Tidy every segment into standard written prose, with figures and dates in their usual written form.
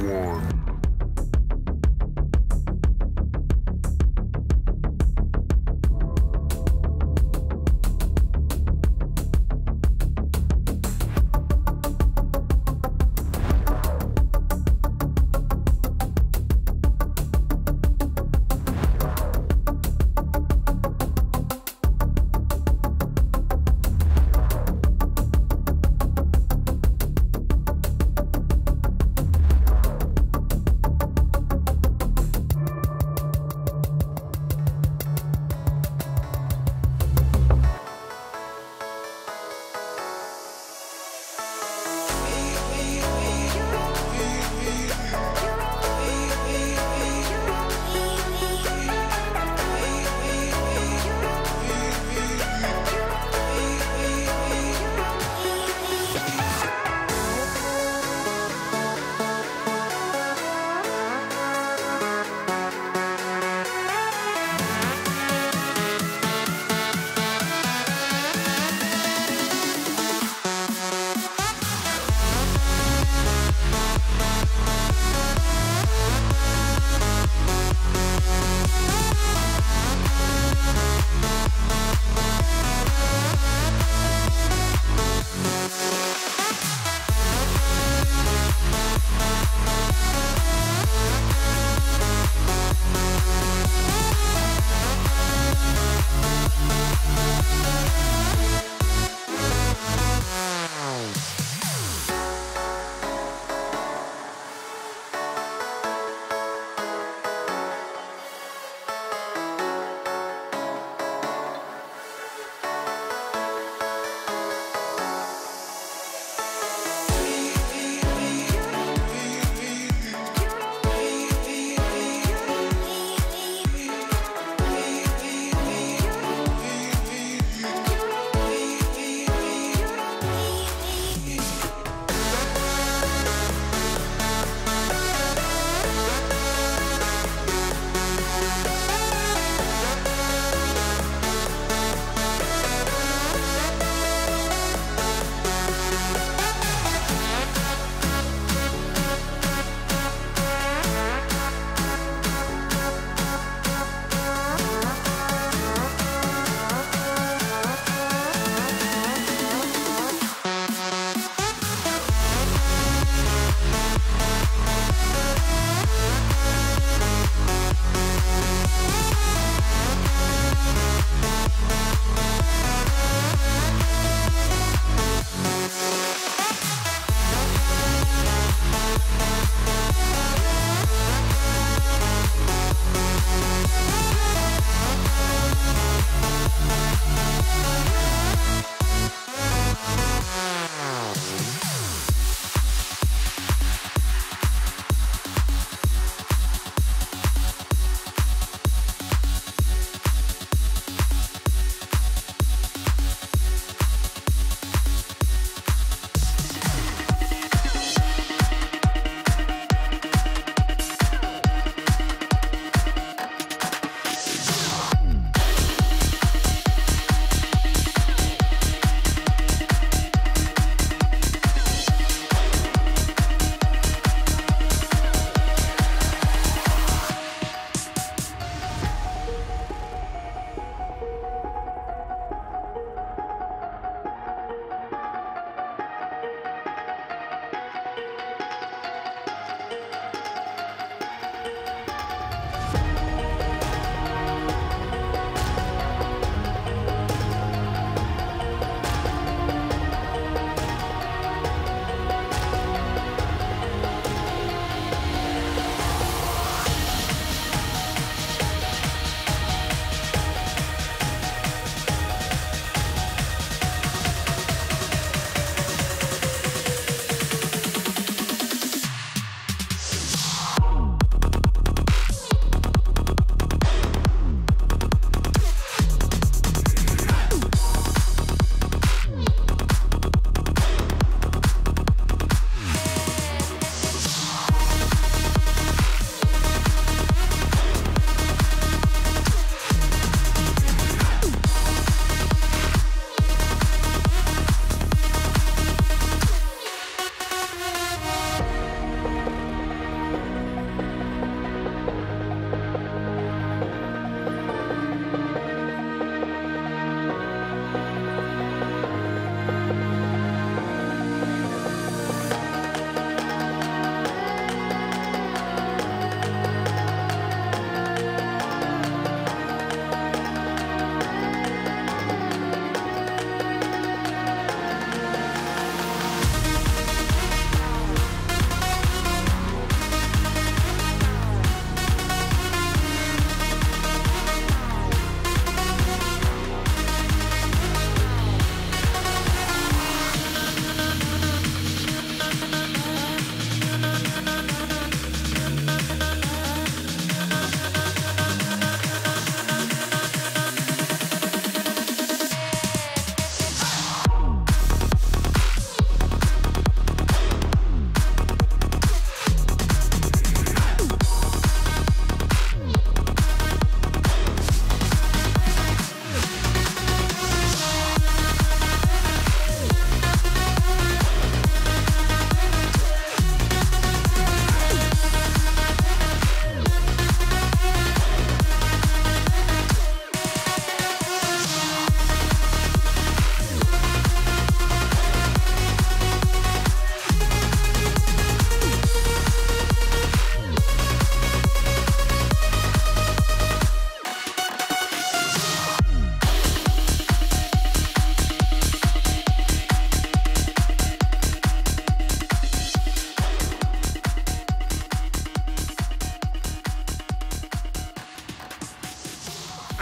one.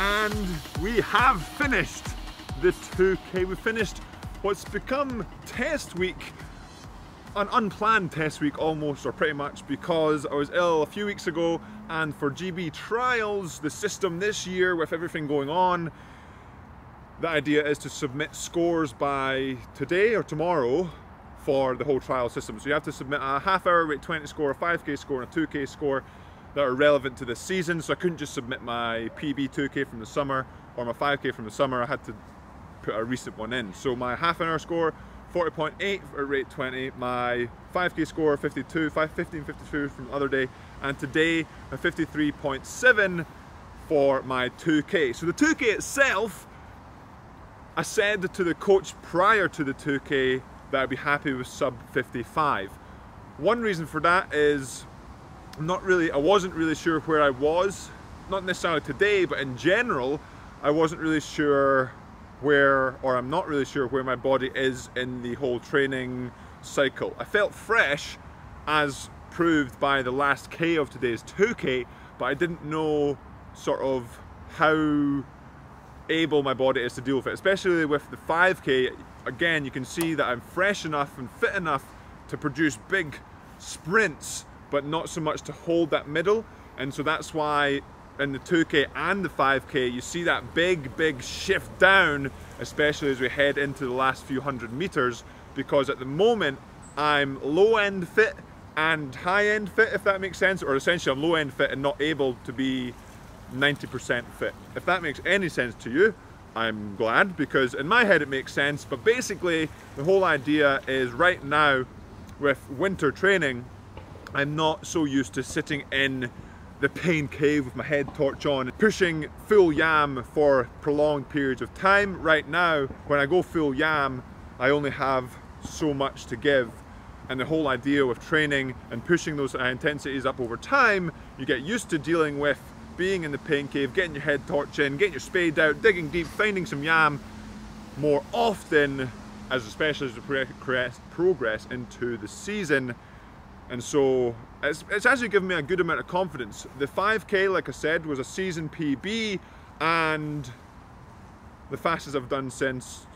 And we have finished the 2K. We finished what's become test week, an unplanned test week almost, or pretty much, because I was ill a few weeks ago, and for GB trials, the system this year with everything going on, the idea is to submit scores by today or tomorrow for the whole trial system. So you have to submit a half-hour rate 20 score, a 5K score, and a 2K score that are relevant to this season. So I couldn't just submit my PB 2K from the summer or my 5K from the summer. I had to put a recent one in. So my half-an-hour score, 40.8 at rate 20, my 5K score 15.52 from the other day, and today a 53.7 for my 2K. So the 2K itself, I said to the coach prior to the 2K that I'd be happy with sub 55. One reason for that is I wasn't really sure where I was, not necessarily today, but in general, I wasn't really sure where, or I'm not really sure where my body is in the whole training cycle. I felt fresh, as proved by the last K of today's 2K, but I didn't know sort of how able my body is to deal with it, especially with the 5K. Again, you can see that I'm fresh enough and fit enough to produce big sprints, but not so much to hold that middle. And so that's why in the 2K and the 5K, you see that big shift down, especially as we head into the last few hundred meters, because at the moment I'm low-end fit and high-end fit, if that makes sense, or essentially I'm low-end fit and not able to be 90% fit. If that makes any sense to you, I'm glad, because in my head it makes sense. But basically the whole idea is, right now with winter training, I'm not so used to sitting in the pain cave with my head torch on, pushing full yam for prolonged periods of time. Right now, when I go full yam, I only have so much to give. And the whole idea with training and pushing those intensities up over time, you get used to dealing with being in the pain cave, getting your head torch in, getting your spade out, digging deep, finding some yam more often, especially as we progress into the season. And so it's actually given me a good amount of confidence. The 5K, like I said, was a season PB, and the fastest I've done since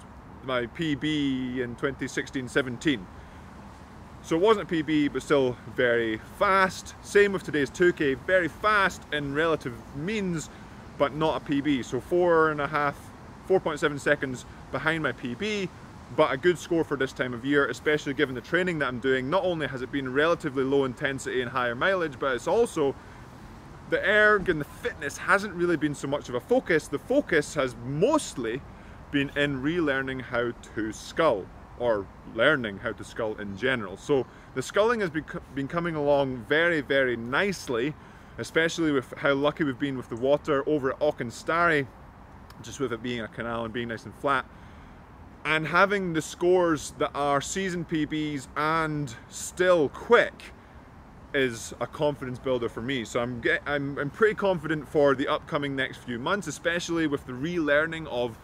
my PB in 2016-17. So it wasn't a PB, but still very fast. Same with today's 2K, very fast in relative means, but not a PB. So 4.7 seconds behind my PB, but a good score for this time of year, especially given the training that I'm doing. Not only has it been relatively low intensity and higher mileage, but it's also the erg and the fitness hasn't really been so much of a focus. The focus has mostly been in relearning how to scull, or learning how to scull in general. So the sculling has been coming along very nicely, especially with how lucky we've been with the water over at Auchenstary, just with it being a canal and being nice and flat. And having the scores that are season PBs and still quick is a confidence builder for me. So I'm pretty confident for the upcoming next few months, especially with the relearning of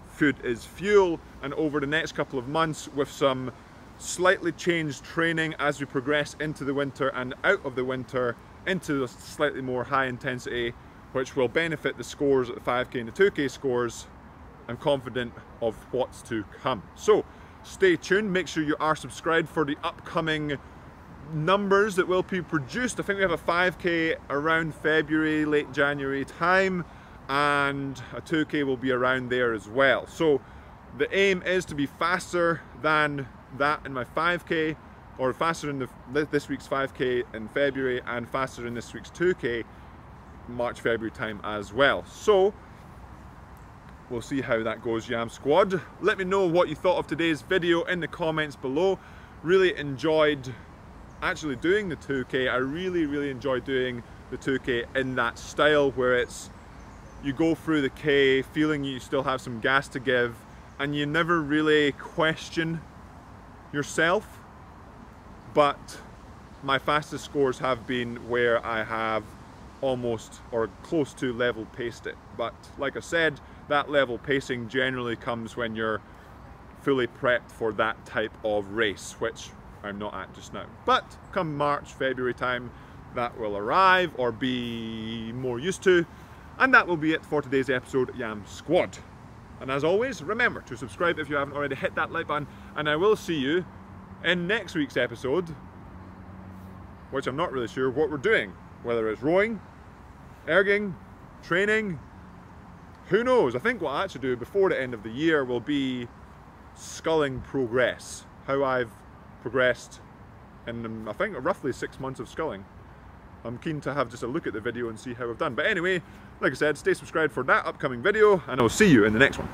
food is fuel, and over the next couple of months with some slightly changed training as we progress into the winter and out of the winter into a slightly more high intensity, which will benefit the scores at the 5K and the 2K scores. I'm confident of what's to come. So stay tuned, make sure you are subscribed for the upcoming numbers that will be produced. I think we have a 5K around February, late January time, and a 2K will be around there as well. So the aim is to be faster than that in my 5K, or faster in this week's 5K in February, and faster in this week's 2K March, February time as well. So we'll see how that goes, Yam Squad. Let me know what you thought of today's video in the comments below. Really enjoyed actually doing the 2K. I really enjoyed doing the 2K in that style where it's, you go through the K feeling you still have some gas to give, and you never really question yourself. But my fastest scores have been where I have almost or close to level paced it. But like I said, that level pacing generally comes when you're fully prepped for that type of race, which I'm not at just now. But come March, February time, that will arrive or be more used to, And that will be it for today's episode, Yam Squad. And as always, remember to subscribe if you haven't already, hit that like button, and I will see you in next week's episode, which I'm not really sure what we're doing. Whether it's rowing, erging, training, who knows? I think what I actually do before the end of the year will be sculling progress. How I've progressed in, I think, roughly 6 months of sculling. I'm keen to have just a look at the video and see how we've done. But anyway, like I said, stay subscribed for that upcoming video, and I'll see you in the next one.